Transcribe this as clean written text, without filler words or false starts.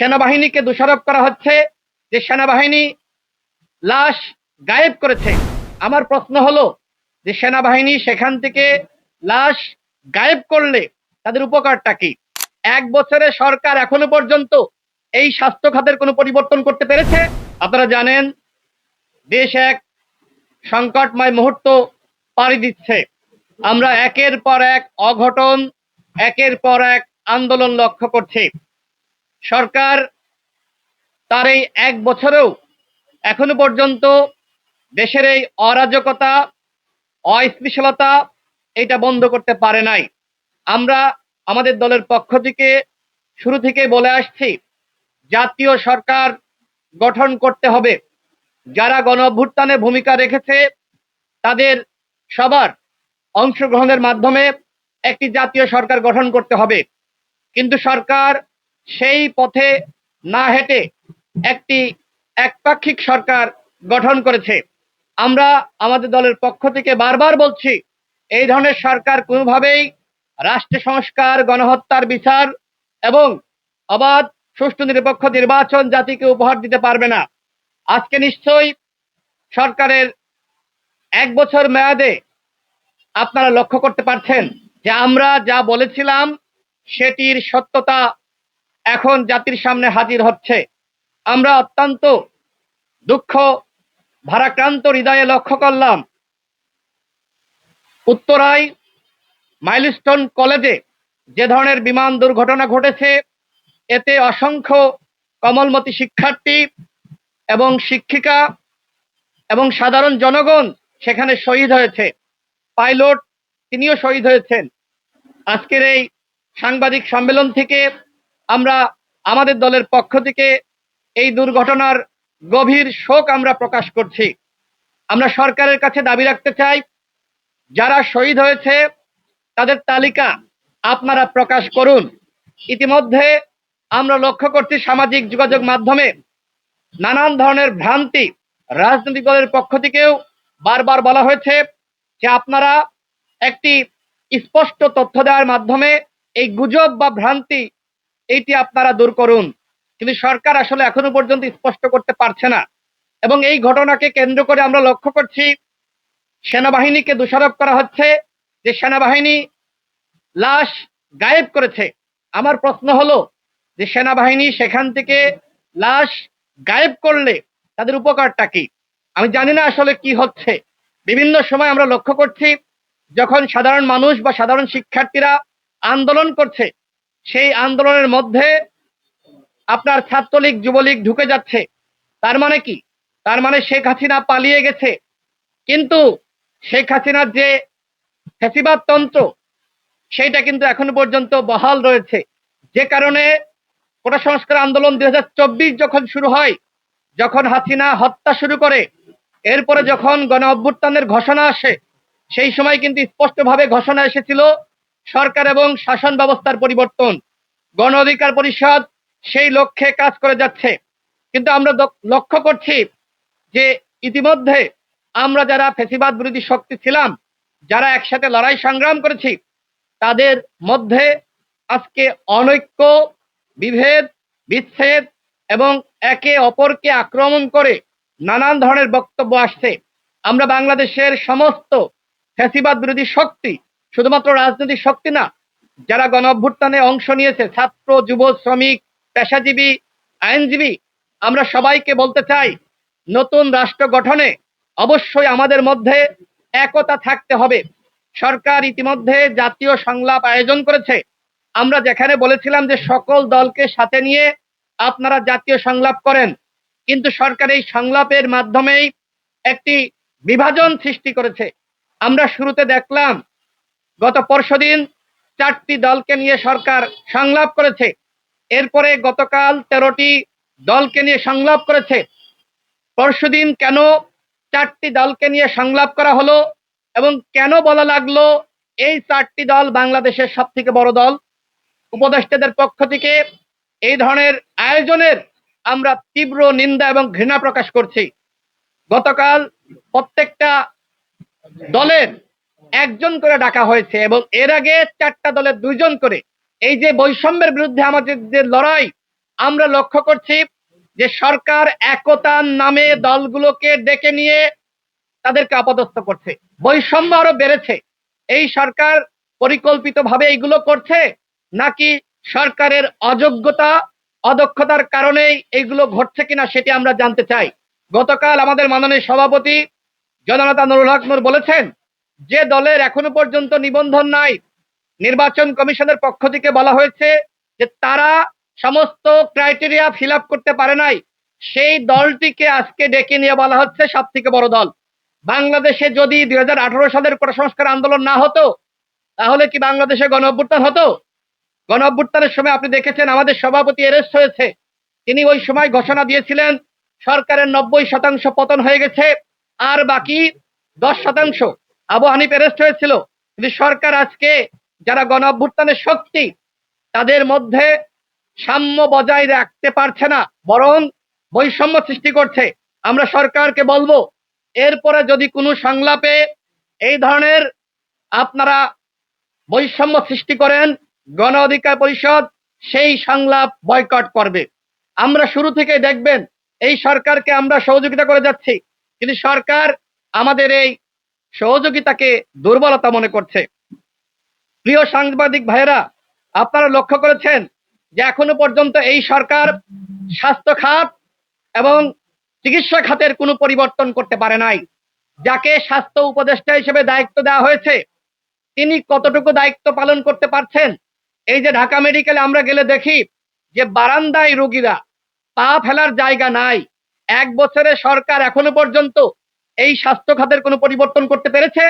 সেনাবাহিনীকে দোষারোপ করা হচ্ছে যে সেনাবাহিনী লাশ গায়েব করেছে। আমার প্রশ্ন হলো যে সেনাবাহিনী সেখান থেকে লাশ গায়েব করলে তাদের উপকারটা কি? 1 বছরে সরকার এখনো পর্যন্ত এই স্বাস্থ্য খাতের কোনো পরিবর্তন করতে পেরেছে? আপনারা জানেন দেশ এক সংকটময় মুহূর্ত পাড়ি দিচ্ছে। আমরা একের পর এক অঘটন, একের পর এক আন্দোলন লক্ষ্য করছি। সরকার তার এই 1 বছরেও এখনো পর্যন্ত দেশের এই অরাজকতা, অস্থিতিশীলতা এটা বন্ধ করতে পারে নাই। আমরা আমাদের দলের পক্ষ থেকে শুরু থেকে বলে আসছি, জাতীয় সরকার গঠন করতে হবে। যারা গণ অভ্যুত্থানে ভূমিকা রেখেছে তাদের সবার অংশগ্রহণের মাধ্যমে একটি জাতীয় সরকার গঠন করতে হবে। কিন্তু সরকার সেই পথে না হেঁটে একটি একপাক্ষিক সরকার গঠন করেছে। আমরা আমাদের দলের পক্ষ থেকে বারবার বলছি, এই ধরনের সরকার কোনোভাবেই রাষ্ট্র সংস্কার, গণহত্যার বিচার এবং অবাধ সুষ্ঠু নিরপেক্ষ নির্বাচন জাতিকে উপহার দিতে পারবে না। আজকে নিশ্চয়ই সরকারের 1 বছর মেয়াদে আপনারা লক্ষ্য করতে পারছেন যে আমরা যা বলেছিলাম সেটির সত্যতা এখন জাতির সামনে হাজির হচ্ছে। আমরা অত্যন্ত দুঃখ ভারাক্রান্ত হৃদয়ে লক্ষ্য করলাম উত্তরায় মাইলস্টোন কলেজে যে ধরনের বিমান দুর্ঘটনা ঘটেছে, এতে অসংখ্য কমলমতি শিক্ষার্থী এবং শিক্ষিকা এবং সাধারণ জনগণ সেখানে শহীদ হয়েছে। পাইলট তিনিও শহীদ হয়েছেন। আজকের এই সাংবাদিক সম্মেলন থেকে আমরা আমাদের দলের পক্ষ থেকে এই দুর্ঘটনার গভীর শোক আমরা প্রকাশ করছি। আমরা সরকারের কাছে দাবি রাখতে চাই, যারা শহীদ হয়েছে তাদের তালিকা আপনারা প্রকাশ করুন। ইতিমধ্যে আমরা লক্ষ্য করছি সামাজিক যোগাযোগ মাধ্যমে নানান ধরনের ভ্রান্তি, রাজনৈতিক দলের পক্ষ থেকেও বারবার বলা হয়েছে যে আপনারা একটি স্পষ্ট তথ্য দেওয়ার মাধ্যমে এই গুজব বা ভ্রান্তি এইটি আপনারা দূর করুন। কিন্তু সরকার আসলে এখনো পর্যন্ত স্পষ্ট করতে পারছে না। এবং এই ঘটনাকে কেন্দ্র করে আমরা লক্ষ্য করছি সেনাবাহিনীকে দোষারোপ করা হচ্ছে যে সেনাবাহিনী লাশ গায়েব করেছে। আমার প্রশ্ন হলো যে সেনাবাহিনী সেখান থেকে লাশ গায়েব করলে তাদের উপকারটা কি? আমি জানি না আসলে কি হচ্ছে। বিভিন্ন সময় আমরা লক্ষ্য করছি যখন সাধারণ মানুষ বা সাধারণ শিক্ষার্থীরা আন্দোলন করছে, সেই আন্দোলনের মধ্যে আপনার ছাত্রলীগ, যুবলীগ ঢুকে যাচ্ছে। তার মানে কি? তার মানে শেখ হাসিনা পালিয়ে গেছে। কিন্তু শেখ হাসিনার যে ফ্যাসিবাদ তন্ত্র সেইটা কিন্তু এখনো পর্যন্ত বহাল রয়েছে। যে কারণে কোটা সংস্কার আন্দোলন 2024 যখন শুরু হয়, যখন হাসিনা হত্যা শুরু করে, এরপরে যখন গণ অভ্যুত্থানের ঘোষণা আসে, সেই সময় কিন্তু স্পষ্টভাবে ঘোষণা এসেছিল সরকার এবং শাসন ব্যবস্থার পরিবর্তন। গণ অধিকার পরিষদ সেই লক্ষ্যে কাজ করে যাচ্ছে। কিন্তু আমরা লক্ষ্য করছি যে ইতিমধ্যে আমরা যারা ফ্যাসিবাদ বিরোধী শক্তি ছিলাম, যারা একসাথে লড়াই সংগ্রাম করেছি, তাদের মধ্যে আজকে অনৈক্য, বিভেদ, বিচ্ছেদ এবং একে অপরকে আক্রমণ করে নানান ধরনের বক্তব্য আসছে। আমরা বাংলাদেশের সমস্ত ফ্যাসিবাদ বিরোধী শক্তি, শুধুমাত্র রাজনৈতিক শক্তি না, যারা গণ অভ্যুত্থানে অংশ নিয়েছে, ছাত্র, যুব, শ্রমিক, পেশাজীবী, আইনজীবী, আমরা সবাইকে বলতে চাই, নতুন রাষ্ট্র গঠনে অবশ্যই আমাদের মধ্যে একতা থাকতে হবে। সরকার ইতিমধ্যে জাতীয় সংলাপ আয়োজন করেছে। আমরা যেখানে বলেছিলাম যে সকল দলকে সাথে নিয়ে আপনারা জাতীয় সংলাপ করেন, কিন্তু সরকার এই সংলাপের মাধ্যমেই একটি বিভাজন সৃষ্টি করেছে। আমরা শুরুতে দেখলাম গত পরশুদিন 4টি দলকে নিয়ে সরকার সংলাপ করেছে। এরপরে গতকাল 13টি দলকে নিয়ে সংলাপ করেছে। পরশুদিন কেন 4টি দলকে নিয়ে সংলাপ করা হলো এবং কেন বলা লাগলো এই 4টি দল বাংলাদেশের সব থেকে বড় দল? উপদেষ্টাদের পক্ষ থেকে এই ধরনের আয়োজনের আমরা তীব্র নিন্দা এবং ঘৃণা প্রকাশ করছি। গতকাল প্রত্যেকটা দলের একজন করে ডাকা হয়েছে এবং এর আগে 4টা দলের 2জন করে। এই যে বৈষম্যের বিরুদ্ধে আমাদের যে লড়াই, আমরা লক্ষ্য করছি যে সরকার একতার নামে দলগুলোকে ডেকে নিয়ে তাদেরকে অপদস্থ করছে, বৈষম্য আরো বেড়েছে। এই সরকার পরিকল্পিতভাবে এইগুলো করছে, নাকি সরকারের অযোগ্যতা অদক্ষতার কারণেই এইগুলো ঘটছে কিনা সেটি আমরা জানতে চাই। গতকাল আমাদের মাননীয় সভাপতি জননেতা নুরুল হক নূর বলেছেন, যে দলের এখনো পর্যন্ত নিবন্ধন নাই, নির্বাচন কমিশনের পক্ষ থেকে বলা হয়েছে যে তারা সমস্ত ক্রাইটেরিয়া ফিল আপ করতে পারে নাই, সেই দলটিকে আজকে ডেকে নিয়ে বলা হচ্ছে সব থেকে বড় দল। বাংলাদেশে যদি 2018 সালের কোটা সংস্কার আন্দোলন না হতো, তাহলে কি বাংলাদেশে গণ অভ্যুত্থান হতো? গণ অভ্যুত্থানের সময় আপনি দেখেছেন আমাদের সভাপতি অ্যারেস্ট হয়েছে। তিনি ওই সময় ঘোষণা দিয়েছিলেন সরকারের 90% পতন হয়ে গেছে, আর বাকি 10%। আবু হানিফ অ্যারেস্ট হয়েছিল। কিন্তু সরকার আজকে যারা গণ অভ্যুত্থানের শক্তি, তাদের মধ্যে সাম্য বজায় রাখতে পারছে না, বরং বৈষম্য সৃষ্টি করছে। আমরা সরকারকে বলবো, এরপরে যদি কোনো সংলাপে এই ধরনের আপনারা বৈষম্য সৃষ্টি করেন, গণ অধিকার পরিষদ সেই সংলাপ বয়কট করবে। আমরা শুরু থেকে দেখবেন এই সরকারকে আমরা সহযোগিতা করে যাচ্ছি, কিন্তু সরকার আমাদের এই সহযোগিতাকে দুর্বলতা মনে করছে। প্রিয় সাংবাদিক ভাইয়েরা, আপনারা লক্ষ্য করেছেন যে এখনো পর্যন্ত এই সরকার স্বাস্থ্য খাত এবং চিকিৎসা খাতের কোনো পরিবর্তন করতে পারে নাই। যাকে স্বাস্থ্য উপদেষ্টা হিসেবে দায়িত্ব দেওয়া হয়েছে, তিনি কতটুকু দায়িত্ব পালন করতে পারছেন? এই যে ঢাকা মেডিকেলে আমরা গেলে দেখি যে বারান্দায় রোগীরা, পা ফেলার জায়গা নাই। 1 বছরে সরকার এখনো পর্যন্ত এই স্বাস্থ্য খাতের কোনো পরিবর্তন করতে পেরেছে?